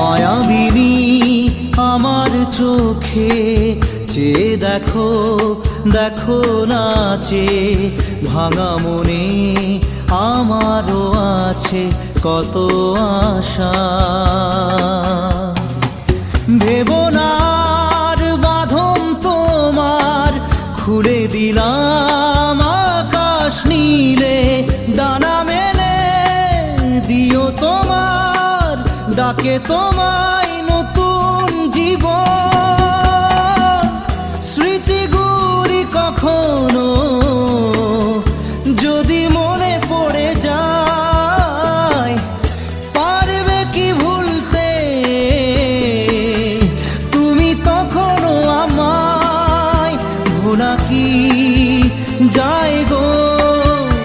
মায়াবিনী আমার চোখে চেয়ে দেখো, দেখো নাচে ভাঙা মনে আমারও আছে কত আশা। ভেবনার বাঁধন তোমার খুলে দিলাম আকাশ নীলে, ডানা মেলে দিও তোমার ডাকে তোমায় নতুন জীবন। স্মৃতিগুলি কখনো যদি